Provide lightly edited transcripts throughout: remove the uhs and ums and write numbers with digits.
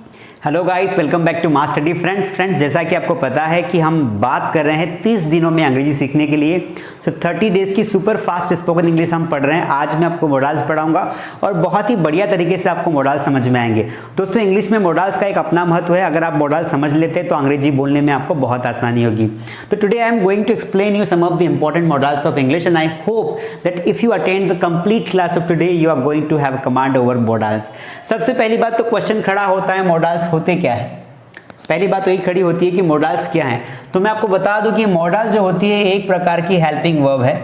Hello guys, welcome back to mass study. Friends, जैसा कि आपको पता है कि हम बात कर रहे हैं 30 दिनों में अंग्रेजी सीखने के लिए। 30 डेज की सुपर फास्ट स्पोकन इंग्लिश हम पढ़ रहे हैं। आज मैं आपको मॉडल्स पढ़ाऊंगा और बहुत ही बढ़िया तरीके से आपको मॉडल्स समझ में आएंगे। दोस्तों, इंग्लिश में मॉडल्स का एक अपना महत्व है। अगर आप मॉडल्स समझ लेते हैं तो अंग्रेजी बोलने में आपको बहुत आसानी होगी। तो today I am going to explain you some of the important modals of English and I hope that if you attend the complete class of today you are going to have command over modals. सबसे पहली बात तो question खड़ा होता है, models होते क्या है। पहली बात तो यही खड़ी होती है कि मॉडल्स क्या हैं। तो मैं आपको बता दूं कि मॉडल जो होती है एक प्रकार की हेल्पिंग वर्ब है।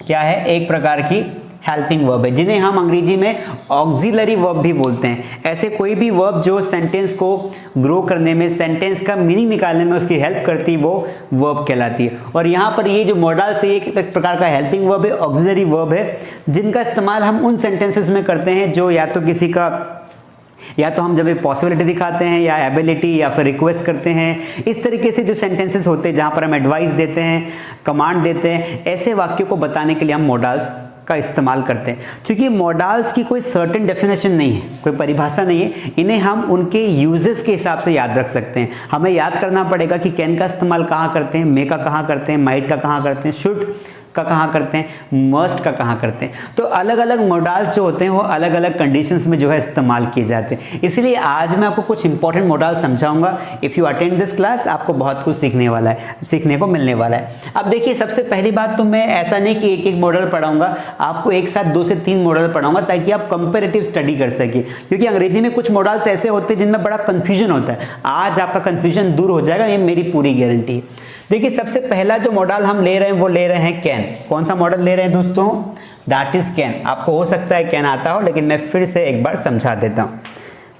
क्या है? एक प्रकार की हेल्पिंग वर्ब है, जिन्हें हम अंग्रेजी में ऑक्सिलरी वर्ब भी बोलते हैं। ऐसे कोई भी वर्ब जो सेंटेंस को ग्रो करने में, सेंटेंस का मीनिंग निकालने में उसकी हेल्प करती है, वो वर्ब कहलाती है। और यहाँ पर ये जो मॉडल्स है एक प्रकार का हेल्पिंग वर्ब है, ऑक्सिलरी वर्ब है, जिनका इस्तेमाल हम उन सेंटेंसेस में करते हैं जो या तो हम जब पॉसिबिलिटी दिखाते हैं या एबिलिटी या फिर रिक्वेस्ट करते हैं। इस तरीके से जो सेंटेंसेस होते हैं जहाँ पर हम एडवाइस देते हैं, कमांड देते हैं, ऐसे वाक्यों को बताने के लिए हम मॉडल्स का इस्तेमाल करते हैं। क्योंकि मॉडल्स की कोई सर्टेन डेफिनेशन नहीं है, कोई परिभाषा नहीं है। इन्हें हम उनके यूजेस के हिसाब से याद रख सकते हैं। हमें याद करना पड़ेगा कि कैन का इस्तेमाल कहाँ करते हैं, मे का कहाँ करते हैं, माइट का कहाँ करते हैं, शुड का कहाँ करते हैं, मस्ट का कहाँ करते हैं। तो अलग अलग मॉडल्स जो होते हैं वो अलग अलग कंडीशंस में जो है इस्तेमाल किए जाते हैं। इसलिए आज मैं आपको कुछ इंपॉर्टेंट मॉडल समझाऊंगा। If you attend this class आपको बहुत कुछ सीखने को मिलने वाला है। अब देखिए, सबसे पहली बात तो मैं ऐसा नहीं कि एक एक मॉडल पढ़ाऊंगा, आपको एक साथ 2 से 3 मॉडल पढ़ाऊंगा ताकि आप कंपेरेटिव स्टडी कर सकें। क्योंकि अंग्रेजी में कुछ मॉडल्स ऐसे होते हैं जिनमें बड़ा कन्फ्यूजन होता है। आज आपका कन्फ्यूजन दूर हो जाएगा, ये मेरी पूरी गारंटी है। देखिए, सबसे पहला जो मॉडल हम ले रहे हैं वो ले रहे हैं कैन। कौन सा मॉडल ले रहे हैं दोस्तों? That is can. आपको हो सकता है कैन आता हो, लेकिन मैं फिर से एक बार समझा देता हूं।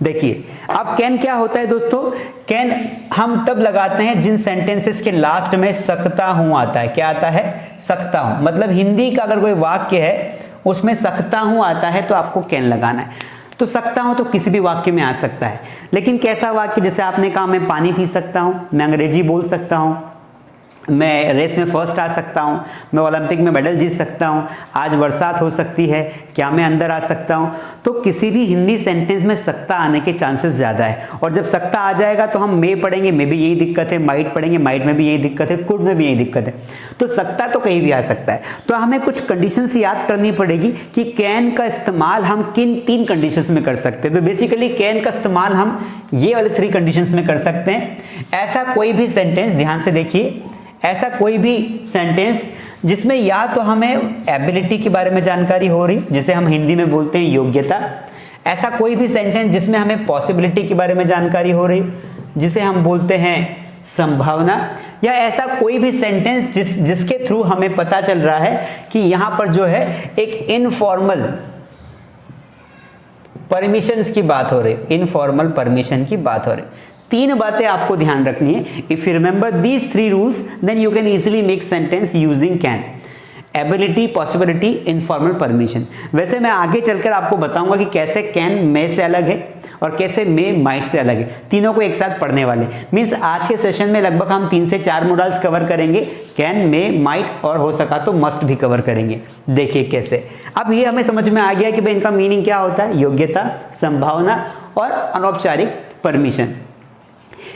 देखिए, अब कैन क्या होता है दोस्तों? कैन हम तब लगाते हैं जिन सेंटेंसेस के लास्ट में सकता हूं आता है। क्या आता है? सकता हूं। मतलब हिंदी का अगर कोई वाक्य है उसमें सकता हूं आता है तो आपको कैन लगाना है। तो सकता हूं तो किसी भी वाक्य में आ सकता है, लेकिन कैसा वाक्य? जैसे आपने कहा मैं पानी पी सकता हूं, मैं अंग्रेजी बोल सकता हूं, मैं रेस में फर्स्ट आ सकता हूं, मैं ओलंपिक में मेडल जीत सकता हूं, आज बरसात हो सकती है, क्या मैं अंदर आ सकता हूं। तो किसी भी हिंदी सेंटेंस में सकता आने के चांसेस ज़्यादा है। और जब सकता आ जाएगा तो हम मे पढ़ेंगे, मे भी यही दिक्कत है, माइट पढ़ेंगे, माइट में भी यही दिक्कत है, कुड में भी यही दिक्कत है। तो सकता तो कहीं भी आ सकता है। तो हमें कुछ कंडीशंस याद करनी पड़ेगी कि कैन का इस्तेमाल हम किन 3 कंडीशंस में कर सकते हैं। तो बेसिकली कैन का इस्तेमाल हम ये वाले 3 कंडीशंस में कर सकते हैं। ऐसा कोई भी सेंटेंस, ध्यान से देखिए, ऐसा कोई भी सेंटेंस जिसमें या तो हमें एबिलिटी के बारे में जानकारी हो रही, जिसे हम हिंदी में बोलते हैं योग्यता। ऐसा कोई भी सेंटेंस जिसमें हमें पॉसिबिलिटी के बारे में जानकारी हो रही, जिसे हम बोलते हैं संभावना। या ऐसा कोई भी सेंटेंस जिसके थ्रू हमें पता चल रहा है कि यहां पर जो है एक इनफॉर्मल परमिशंस की बात हो रही, इनफॉर्मल परमिशन की बात हो रही। 3 बातें आपको ध्यान रखनी है। If you remember these 3 rules then you can easily make sentence using can. Ability, possibility, informal permission. वैसे मैं आगे चलकर आपको बताऊंगा कि कैसे कैन मे से अलग है और कैसे मे माइट से अलग है। तीनों को एक साथ पढ़ने वाले मीन्स आज के सेशन में लगभग हम 3 से 4 मॉडल्स कवर करेंगे। कैन, मे, माइट और हो सका तो मस्ट भी कवर करेंगे। देखिए कैसे। अब ये हमें समझ में आ गया कि भाई इनका मीनिंग क्या होता है, योग्यता, संभावना और अनौपचारिक permission.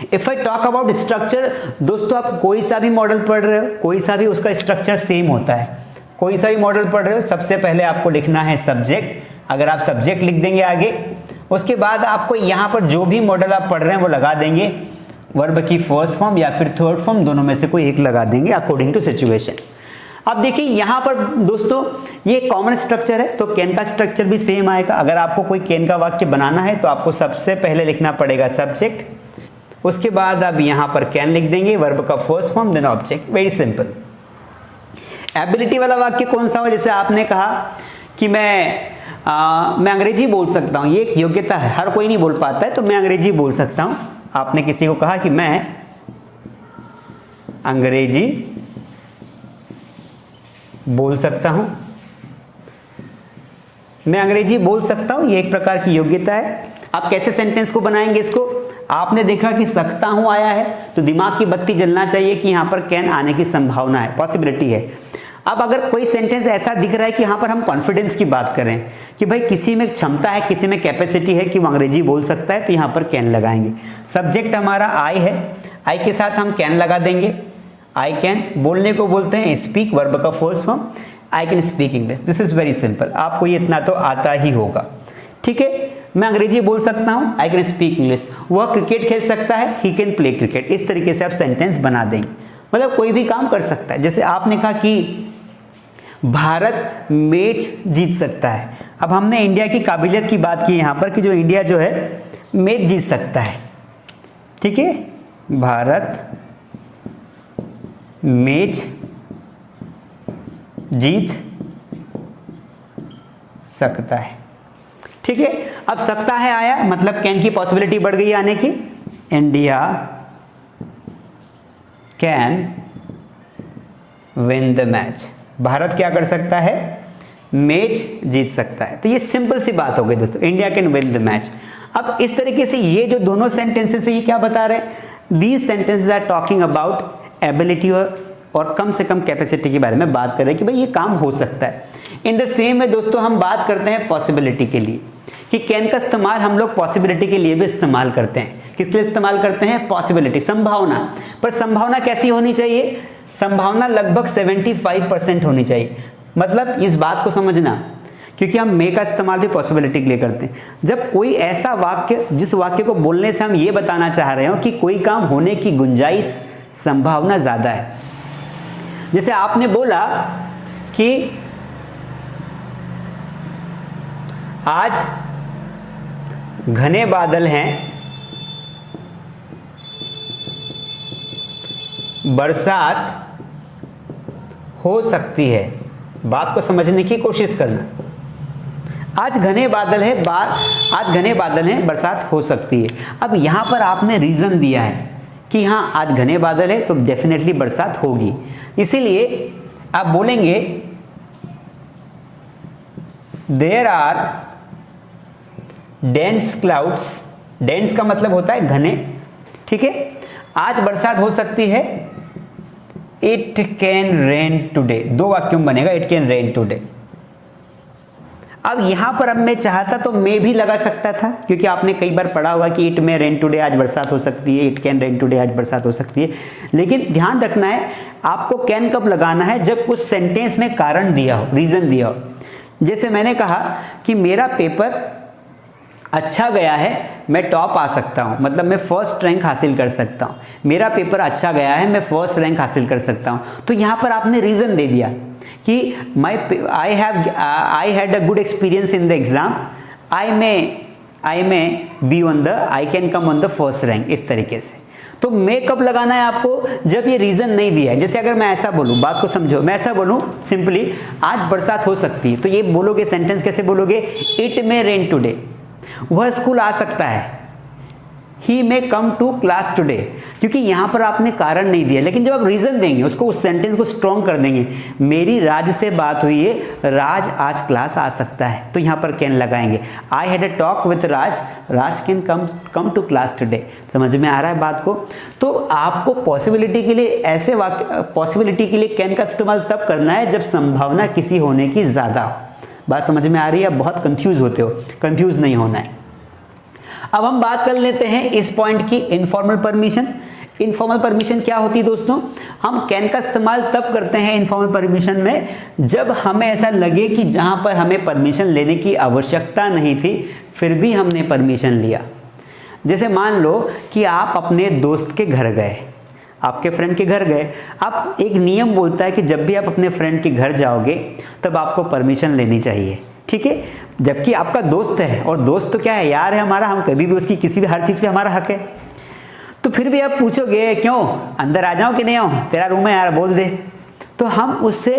If I talk about structure, दोस्तों आप कोई सा भी मॉडल पढ़ रहे हो, कोई सा भी उसका स्ट्रक्चर सेम होता है। कोई सा भी मॉडल पढ़ रहे हो, सबसे पहले आपको लिखना है सब्जेक्ट। अगर आप सब्जेक्ट लिख देंगे आगे, उसके बाद आपको यहाँ पर जो भी मॉडल आप पढ़ रहे हैं वो लगा देंगे। वर्ब की फर्स्ट फॉर्म या फिर थर्ड फॉर्म, दोनों में से कोई एक लगा देंगे अकॉर्डिंग टू सिचुएशन। अब देखिए यहाँ पर दोस्तों ये कॉमन स्ट्रक्चर है, तो कैन का स्ट्रक्चर भी सेम आएगा। अगर आपको कोई कैन का वाक्य बनाना है तो आपको सबसे पहले लिखना पड़ेगा सब्जेक्ट, उसके बाद आप यहां पर कैन लिख देंगे, वर्ब का first form then object. Very simple. Ability वाला वाक्य कौन सा हो? जैसे आपने कहा कि मैं अंग्रेजी बोल सकता हूं, ये एक योग्यता है, हर कोई नहीं बोल पाता है, तो मैं अंग्रेजी बोल सकता हूं। आपने किसी को कहा कि मैं अंग्रेजी बोल सकता हूं, मैं अंग्रेजी बोल सकता हूं, ये एक प्रकार की योग्यता है। आप कैसे सेंटेंस को बनाएंगे इसको? आपने देखा कि सकता हूं आया है तो दिमाग की बत्ती जलना चाहिए कि यहां पर कैन आने की संभावना है, पॉसिबिलिटी है। अब अगर कोई सेंटेंस ऐसा दिख रहा है कि यहाँ पर हम कॉन्फिडेंस की बात करें कि भाई किसी में क्षमता है, किसी में कैपेसिटी है कि वो अंग्रेजी बोल सकता है, तो यहाँ पर कैन लगाएंगे। सब्जेक्ट हमारा आई है, आई के साथ हम कैन लगा देंगे। आई कैन बोलने को बोलते हैं स्पीक, वर्ब का force form, I can speak English. This is very simple, आपको ये इतना तो आता ही होगा। ठीक है, मैं अंग्रेजी बोल सकता हूँ, आई कैन स्पीक इंग्लिश। वह क्रिकेट खेल सकता है, ही कैन प्ले क्रिकेट। इस तरीके से आप सेंटेंस बना देंगे, मतलब कोई भी काम कर सकता है। जैसे आपने कहा कि भारत मैच जीत सकता है। अब हमने इंडिया की काबिलियत की बात की यहाँ पर कि जो इंडिया जो है मैच जीत सकता है। ठीक है, भारत मैच जीत सकता है। ठीक है, अब सकता है आया, मतलब कैन की पॉसिबिलिटी बढ़ गई आने की। India can win the match, Bharat क्या कर सकता है, मैच जीत सकता है। तो ये सिंपल सी बात हो गई दोस्तों, India can win the match. अब इस तरीके से ये जो दोनों सेंटेंसेस है ये क्या बता रहे हैं, these sentences are talking about ability और कम से कम कैपेसिटी के बारे में बात कर रहे हैं कि भाई ये काम हो सकता है। इन द सेम वे दोस्तों हम बात करते हैं पॉसिबिलिटी के लिए कि कैन का इस्तेमाल हम लोग पॉसिबिलिटी के लिए भी इस्तेमाल करते हैं। किस लिए इस्तेमाल करते हैं, पॉसिबिलिटी, संभावना। पर संभावना कैसी होनी चाहिए, संभावना लगभग 75% होनी चाहिए। मतलब इस बात को समझना, क्योंकि हम मे का इस्तेमाल भी पॉसिबिलिटी के लिए करते हैं। जब कोई ऐसा वाक्य, जिस वाक्य को बोलने से हम ये बताना चाह रहे हो कि कोई काम होने की गुंजाइश, संभावना ज़्यादा है। जैसे आपने बोला कि आज घने बादल हैं, बरसात हो सकती है। बात को समझने की कोशिश करना। आज घने बादल है, आज घने बादल हैं, बरसात हो सकती है। अब यहाँ पर आपने रीज़न दिया है कि हाँ आज घने बादल है तो डेफिनेटली बरसात होगी, इसीलिए आप बोलेंगे there are dense clouds. Dense का मतलब होता है घने। ठीक है, आज बरसात हो सकती है, इट कैन रेन टुडे। दो वाक्यों में बनेगा, इट कैन रेन टुडे। अब यहां पर अब मैं चाहता तो मैं भी लगा सकता था, क्योंकि आपने कई बार पढ़ा होगा कि इट में रेन टुडे, आज बरसात हो सकती है, इट कैन रेन टुडे, आज बरसात हो सकती है। लेकिन ध्यान रखना है आपको कैन कब लगाना है, जब उस सेंटेंस में कारण दिया हो, रीजन दिया हो। जैसे मैंने कहा कि मेरा पेपर अच्छा गया है, मैं टॉप आ सकता हूँ, मतलब मैं फर्स्ट रैंक हासिल कर सकता हूँ। मेरा पेपर अच्छा गया है, मैं फर्स्ट रैंक हासिल कर सकता हूँ। तो यहाँ पर आपने रीज़न दे दिया कि आई had a good experience in the exam, I can come on the first rank. इस तरीके से तो मैं कब लगाना है आपको, जब ये रीज़न नहीं दिया है। जैसे अगर मैं ऐसा बोलूँ, बात को समझो, मैं ऐसा बोलूँ सिंपली आज बरसात हो सकती है, तो ये बोलोगे सेंटेंस कैसे बोलोगे, इट मे रेन टुडे। वह स्कूल आ सकता है, ही मे कम टू क्लास टुडे, क्योंकि यहाँ पर आपने कारण नहीं दिया। लेकिन जब आप रीज़न देंगे, उसको उस सेंटेंस को स्ट्रॉन्ग कर देंगे, मेरी राज से बात हुई है, राज आज क्लास आ सकता है, तो यहाँ पर कैन लगाएंगे। I had a talk with Raj, Raj can come to class today. समझ में आ रहा है बात को। तो आपको पॉसिबिलिटी के लिए ऐसे वाक्य, पॉसिबिलिटी के लिए कैन का इस्तेमाल तब करना है जब संभावना किसी होने की ज़्यादा हो। बात समझ में आ रही है, बहुत कंफ्यूज होते हो, कंफ्यूज नहीं होना है। अब हम बात कर लेते हैं इस पॉइंट की, इनफॉर्मल परमिशन। इनफॉर्मल परमिशन क्या होती है दोस्तों, हम कैन का इस्तेमाल तब करते हैं इनफॉर्मल परमिशन में जब हमें ऐसा लगे कि जहां पर हमें परमिशन लेने की आवश्यकता नहीं थी, फिर भी हमने परमिशन लिया। जैसे मान लो कि आप अपने दोस्त के घर गए, आपके फ्रेंड के घर गए। आप एक नियम बोलता है कि जब भी आप अपने फ्रेंड के घर जाओगे तब आपको परमिशन लेनी चाहिए। ठीक है, जबकि आपका दोस्त है, और दोस्त तो क्या है, यार है हमारा, हम कभी भी उसकी किसी भी हर चीज़ पे हमारा हक है। तो फिर भी आप पूछोगे क्यों, अंदर आ जाऊँ कि नहीं आऊँ, तेरा रूम है यार, बोल दे। तो हम उससे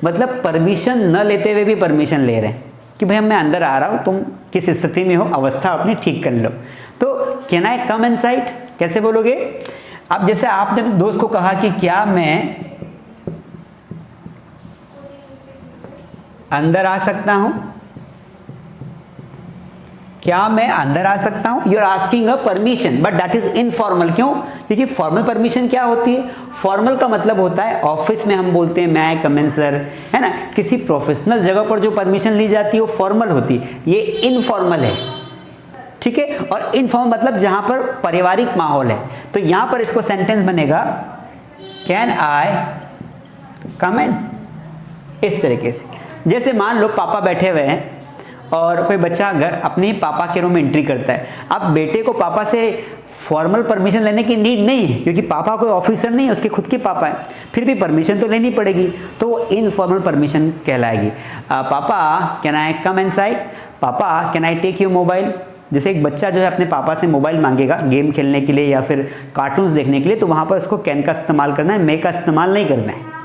मतलब परमिशन न लेते हुए भी परमिशन ले रहे हैं कि भाई मैं अंदर आ रहा हूँ, तुम किस स्थिति में हो, अवस्था अपनी ठीक कर लो। तो कैन आई कम इनसाइड कैसे बोलोगे। अब जैसे आपने दोस्त को कहा कि क्या मैं अंदर आ सकता हूं, क्या मैं अंदर आ सकता हूं? You are asking a permission but that is informal. क्यों? क्योंकि फॉर्मल परमिशन क्या होती है? फॉर्मल का मतलब होता है ऑफिस में हम बोलते हैं मैं कम इन सर, है ना। किसी प्रोफेशनल जगह पर जो परमिशन ली जाती है वो फॉर्मल होती है, ये इनफॉर्मल है, ठीक है। और इनफॉर्मल मतलब जहां पर पारिवारिक माहौल है। तो यहां पर इसको सेंटेंस बनेगा कैन आई कम इन, इस तरीके से। जैसे मान लो पापा बैठे हुए हैं और कोई बच्चा घर अपने ही पापा के रूम में एंट्री करता है। अब बेटे को पापा से फॉर्मल परमिशन लेने की नीड नहीं है, क्योंकि पापा कोई ऑफिसर नहीं है, उसके खुद के पापा है, फिर भी परमिशन तो लेनी पड़ेगी, तो वो इनफॉर्मल परमिशन कहलाएगी। Papa can I come inside, papa can I take your mobile. जैसे एक बच्चा जो है अपने पापा से मोबाइल मांगेगा गेम खेलने के लिए या फिर कार्टून्स देखने के लिए, तो वहाँ पर उसको कैन का इस्तेमाल करना है, मे का इस्तेमाल नहीं करना है।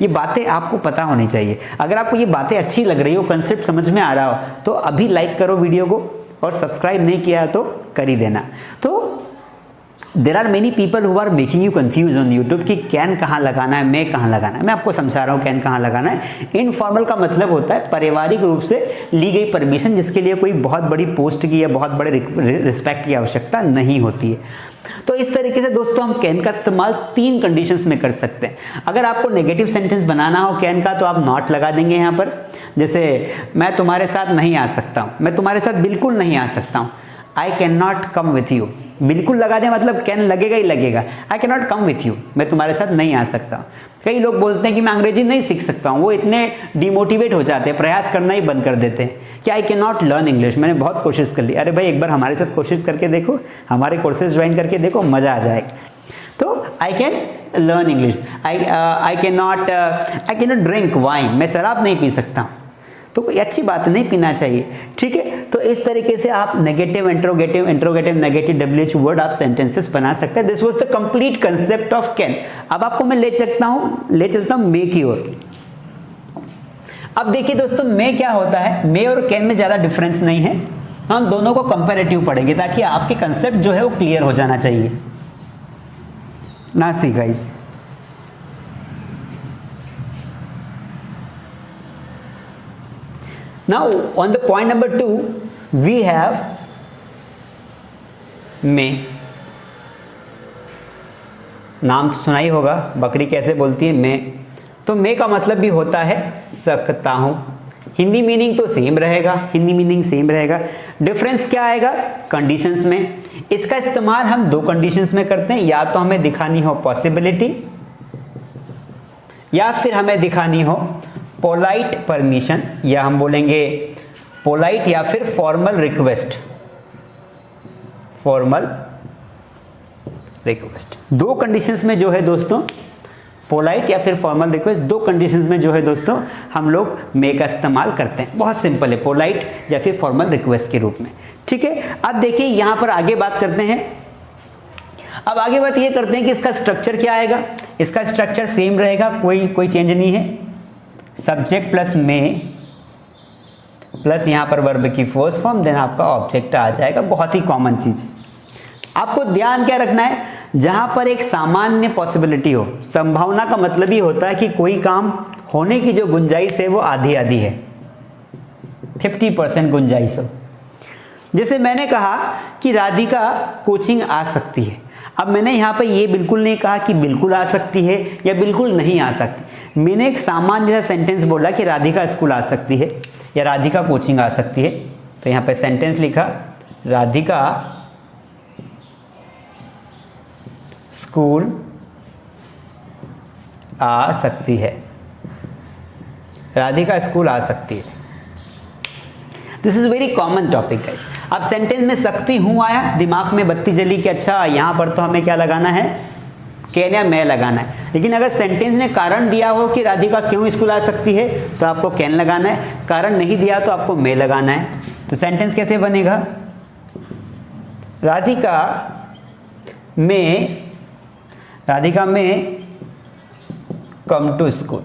ये बातें आपको पता होनी चाहिए। अगर आपको ये बातें अच्छी लग रही हो, कंसेप्ट समझ में आ रहा हो, तो अभी लाइक करो वीडियो को, और सब्सक्राइब नहीं किया तो कर ही देना। तो there are many people who are making you confuse on YouTube कि कैन कहाँ लगाना है, मैं कहाँ लगाना है। मैं आपको समझा रहा हूँ कैन कहाँ लगाना है। इनफॉर्मल का मतलब होता है पारिवारिक रूप से ली गई परमिशन, जिसके लिए कोई बहुत बड़ी पोस्ट की या बहुत बड़े रिस्पेक्ट की आवश्यकता नहीं होती है। तो इस तरीके से दोस्तों हम कैन का इस्तेमाल 3 कंडीशंस में कर सकते हैं। अगर आपको नेगेटिव सेंटेंस बनाना हो कैन का, तो आप नॉट लगा देंगे यहाँ पर। जैसे मैं तुम्हारे साथ नहीं आ सकता हूँ, मैं तुम्हारे साथ बिल्कुल नहीं आ सकता हूँ। I can not come with you, बिल्कुल लगा दें मतलब कैन लगेगा ही लगेगा। आई can not come with you, मैं तुम्हारे साथ नहीं आ सकता हूँ। कई लोग बोलते हैं कि मैं अंग्रेजी नहीं सीख सकता हूँ, वो इतने डिमोटिवेट हो जाते हैं, प्रयास करना ही बंद कर देते हैं कि आई कैन नॉट लर्न इंग्लिश, मैंने बहुत कोशिश कर ली। अरे भाई एक बार हमारे साथ कोशिश करके देखो, हमारे कोर्सेज ज्वाइन करके देखो, मज़ा आ जाएगा। तो I can learn English, I can not drink wine, मैं शराब नहीं पी सकता। तो कोई अच्छी बात नहीं पीना चाहिए, ठीक है। तो इस तरीके से आप negative, interrogative, negative, WH word आप सेंटेंसेस बना सकते हैं। This was the complete concept of can. अब आपको मैं ले चलता हूँ मे की ओर। अब देखिए दोस्तों, मे क्या होता है, मे और कैन में ज़्यादा डिफरेंस नहीं है। हम दोनों को कंपैरेटिव पढ़ेंगे ताकि आपके कंसेप्ट जो है वो क्लियर हो जाना चाहिए। ना see guys, now on the point number 2 we have may। नाम सुना ही होगा, बकरी कैसे बोलती है मे। तो मे का मतलब भी होता है सकता हूं। हिंदी मीनिंग तो सेम रहेगा, हिंदी मीनिंग सेम रहेगा। डिफरेंस क्या आएगा कंडीशंस में। इसका इस्तेमाल हम 2 कंडीशंस में करते हैं, या तो हमें दिखानी हो पॉसिबिलिटी या फिर हमें दिखानी हो पोलाइट परमिशन, या हम बोलेंगे पोलाइट या फिर formal request. Formal request 2 conditions में जो है दोस्तों, पोलाइट या फिर फॉर्मल रिक्वेस्ट, 2 कंडीशंस में जो है दोस्तों हम लोग मे का इस्तेमाल करते हैं। बहुत सिंपल है, पोलाइट या फिर फॉर्मल रिक्वेस्ट के रूप में, ठीक है। अब देखिए यहां पर आगे बात करते हैं। अब आगे बात ये करते हैं कि इसका स्ट्रक्चर क्या आएगा। इसका स्ट्रक्चर सेम रहेगा, कोई चेंज नहीं है। सब्जेक्ट प्लस मे प्लस यहाँ पर वर्ब की फर्स्ट फॉर्म, देन आपका ऑब्जेक्ट आ जाएगा। बहुत ही कॉमन चीज। आपको ध्यान क्या रखना है, जहां पर एक सामान्य पॉसिबिलिटी हो, संभावना का मतलब ही होता है कि कोई काम होने की जो गुंजाइश है वो आधी आधी है, 50% गुंजाइश हो। जैसे मैंने कहा कि राधिका कोचिंग आ सकती है। अब मैंने यहाँ पर ये बिल्कुल नहीं कहा कि बिल्कुल आ सकती है या बिल्कुल नहीं आ सकती। मैंने एक सामान्य सा सेंटेंस बोला कि राधिका स्कूल आ सकती है या राधिका कोचिंग आ सकती है। तो यहाँ पे सेंटेंस लिखा राधिका स्कूल आ सकती है, राधिका स्कूल आ सकती है। This is very common topic guys. अब सेंटेंस में सकती हूँ आया, दिमाग में बत्ती जली कि अच्छा यहाँ पर तो हमें क्या लगाना है, कैन या मैं लगाना है। लेकिन अगर सेंटेंस में कारण दिया हो कि राधिका क्यों स्कूल आ सकती है तो आपको कैन लगाना है, कारण नहीं दिया तो आपको मैं लगाना है। तो सेंटेंस कैसे बनेगा, राधिका में कम टू स्कूल।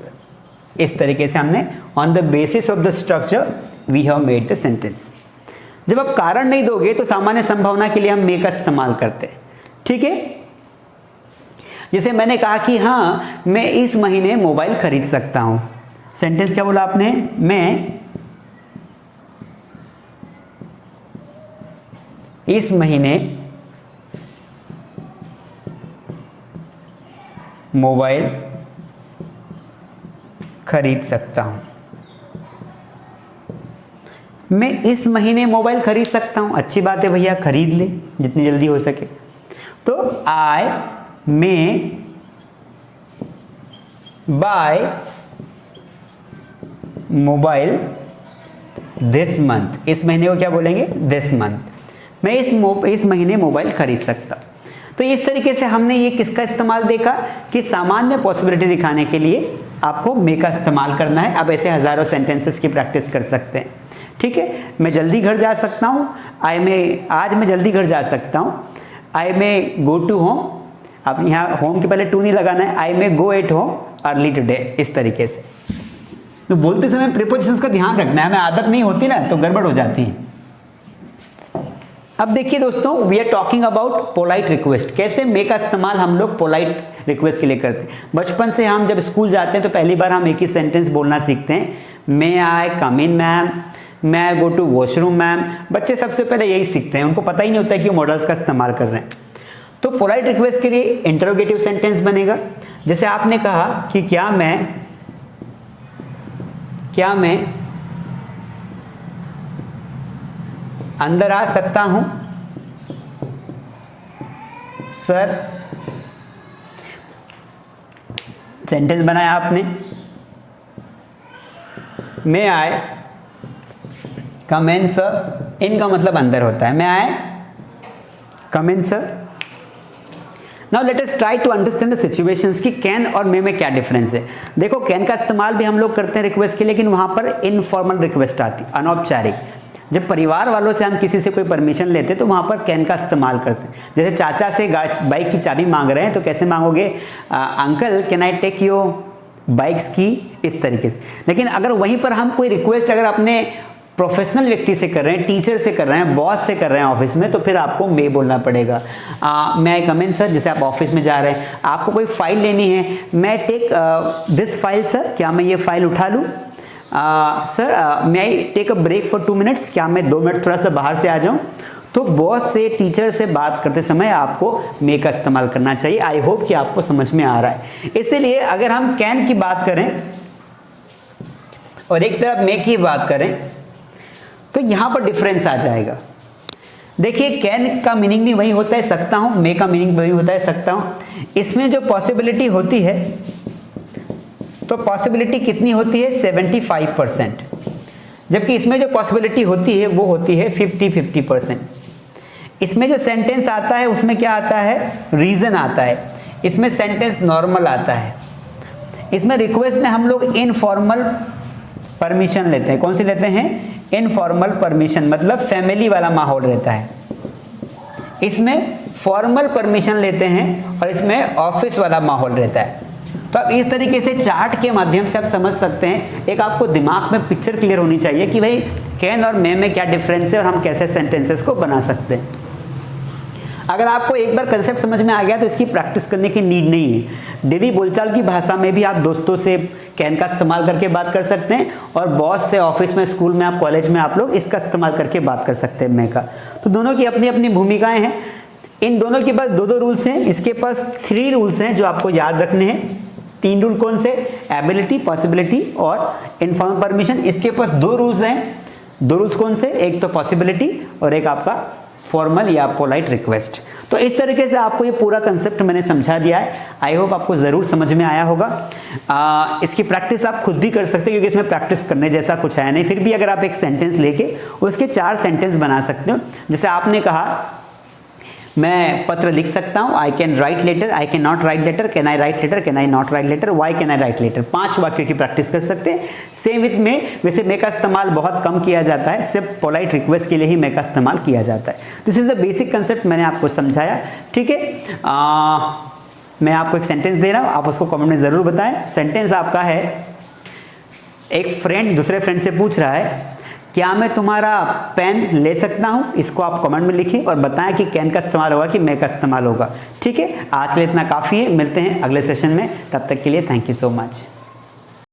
इस तरीके से हमने on the basis of the structure we have made the sentence. जब आप कारण नहीं दोगे तो सामान्य संभावना के लिए हम मे का इस्तेमाल करते हैं, ठीक है। जैसे मैंने कहा कि हाँ मैं इस महीने मोबाइल खरीद सकता हूं। सेंटेंस क्या बोला आपने, मैं इस महीने मोबाइल खरीद सकता हूं। मैं इस महीने मोबाइल खरीद सकता हूं, अच्छी बात है भैया, खरीद ले जितनी जल्दी हो सके। तो आई मे बाय मोबाइल दिस मंथ, इस महीने को क्या बोलेंगे, दिस मंथ, मैं इस महीने मोबाइल खरीद सकता। तो इस तरीके से हमने ये किसका इस्तेमाल देखा कि सामान्य पॉसिबिलिटी दिखाने के लिए आपको मे का इस्तेमाल करना है। आप ऐसे हजारों सेंटेंसेस की प्रैक्टिस कर सकते हैं। ठीक है, मैं जल्दी घर जा सकता हूँ, आज मैं जल्दी घर जा सकता हूँ। आई मे गो टू होम, आप यहाँ होम के पहले टू नहीं लगाना है, I may go at home early today, इस तरीके से। तो बोलते समय प्रीपोजिशंस का ध्यान रखना है, हमें आदत नहीं होती ना तो गड़बड़ हो जाती है। अब देखिए दोस्तों, we are talking about polite request, कैसे मे का इस्तेमाल हम लोग पोलाइट रिक्वेस्ट के लिए करते हैं। बचपन से हम जब स्कूल जाते हैं तो पहली बार हम एक ही सेंटेंस बोलना सीखते हैं, may I come in ma'am, may I go to washroom ma'am. बच्चे सबसे पहले यही सीखते हैं, उनको पता ही नहीं होता है कि वो मॉडल्स का इस्तेमाल कर रहे हैं। तो पोलाइट रिक्वेस्ट के लिए इंटरोगेटिव सेंटेंस बनेगा, जैसे आपने कहा कि क्या मैं अंदर आ सकता हूं सर। सेंटेंस बनाया आपने, मे आई कम इन सर, इन का मतलब अंदर होता है, may I come in sir. Now let us try to understand the situations कि कैन और मे में क्या डिफरेंस है। देखो, कैन का इस्तेमाल भी हम लोग करते हैं रिक्वेस्ट के, लेकिन वहां पर इनफॉर्मल रिक्वेस्ट आती, अनौपचारिक। जब परिवार वालों से हम किसी से कोई परमिशन लेते हैं तो वहां पर कैन का इस्तेमाल करते हैं। जैसे चाचा से बाइक की चाबी मांग रहे हैं तो कैसे मांगोगे, uncle can I take your bikes की, इस तरीके से। लेकिन अगर वहीं पर हम कोई रिक्वेस्ट अगर अपने प्रोफेशनल व्यक्ति से कर रहे हैं, टीचर से कर रहे हैं, बॉस से कर रहे हैं ऑफिस में, तो फिर आपको मे बोलना पड़ेगा। मे आई कम इन सर, जैसे आप ऑफिस में जा रहे हैं, आपको कोई फाइल लेनी है, मैं टेक दिस फाइल सर, क्या मैं ये फाइल उठा लूँ। Sir may I take a break for 2 minutes, क्या मैं 2 मिनट थोड़ा सा बाहर से आ जाऊँ। तो बॉस से, टीचर से बात करते समय आपको मे का इस्तेमाल करना चाहिए। आई होप कि आपको समझ में आ रहा है। इसीलिए अगर हम कैन की बात करें और एक तरफ मे की बात करें तो यहां पर डिफरेंस आ जाएगा। देखिए, कैन का मीनिंग भी वही होता है सकता हूं, मे का मीनिंग वही होता है सकता हूं। इसमें जो पॉसिबिलिटी होती है, तो पॉसिबिलिटी कितनी होती है, 75%, जबकि इसमें जो पॉसिबिलिटी होती है वो होती है 50-50%। इसमें जो सेंटेंस आता है उसमें क्या आता है, रीजन आता है। इसमें सेंटेंस नॉर्मल आता है। इसमें रिक्वेस्ट में हम लोग इनफॉर्मल परमिशन लेते हैं। कौन सी लेते हैं, इनफॉर्मल परमिशन, मतलब फैमिली वाला माहौल रहता है। इसमें फॉर्मल परमिशन लेते हैं और इसमें ऑफिस वाला माहौल रहता है। तो अब इस तरीके से चार्ट के माध्यम से आप समझ सकते हैं। एक आपको दिमाग में पिक्चर क्लियर होनी चाहिए कि भाई कैन और मे में क्या डिफरेंस है और हम कैसे सेंटेंसेस को बना सकते हैं। अगर आपको एक बार कंसेप्ट समझ में आ गया तो इसकी प्रैक्टिस करने की नीड नहीं है। डेली बोलचाल की भाषा में भी आप दोस्तों से कैन का इस्तेमाल करके बात कर सकते हैं और बॉस से, ऑफिस में, स्कूल में, आप कॉलेज में आप लोग इसका इस्तेमाल करके बात कर सकते हैं मे का। तो दोनों की अपनी अपनी भूमिकाएं हैं। इन दोनों के पास 2-2 रूल्स हैं। इसके पास 3 रूल्स हैं जो आपको याद रखने हैं। 3 रूल कौन से, एबिलिटी, पॉसिबिलिटी और इनफॉर्मल परमिशन। इसके पास 2 रूल्स हैं। 2 रूल्स कौन से, एक तो पॉसिबिलिटी और एक आपका फॉर्मल या पोलाइट रिक्वेस्ट। तो इस तरीके से आपको ये पूरा कंसेप्ट मैंने समझा दिया है। आई होप आपको ज़रूर समझ में आया होगा। इसकी प्रैक्टिस आप खुद भी कर सकते हैं क्योंकि इसमें प्रैक्टिस करने जैसा कुछ है नहीं। फिर भी अगर आप एक सेंटेंस लेके उसके 4 सेंटेंस बना सकते हो। जैसे आपने कहा, मैं पत्र लिख सकता हूँ, I can write letter, I can not write letter, can I write letter, can I not write letter, why can I write letter. 5 वाक्यों की प्रैक्टिस कर सकते हैं। सेम विथ में, वैसे मे का इस्तेमाल बहुत कम किया जाता है, सिर्फ पोलाइट रिक्वेस्ट के लिए ही मे का इस्तेमाल किया जाता है। This is the basic concept, मैंने आपको समझाया। ठीक है, मैं आपको एक सेंटेंस दे रहा हूँ, आप उसको कमेंट में ज़रूर बताएं। सेंटेंस आपका है, एक फ्रेंड दूसरे फ्रेंड से पूछ रहा है, क्या मैं तुम्हारा पेन ले सकता हूं? इसको आप कमेंट में लिखें और बताएं कि कैन का इस्तेमाल होगा कि मे का इस्तेमाल होगा। ठीक है, आज के लिए इतना काफ़ी है। मिलते हैं अगले सेशन में, तब तक के लिए थैंक यू सो मच।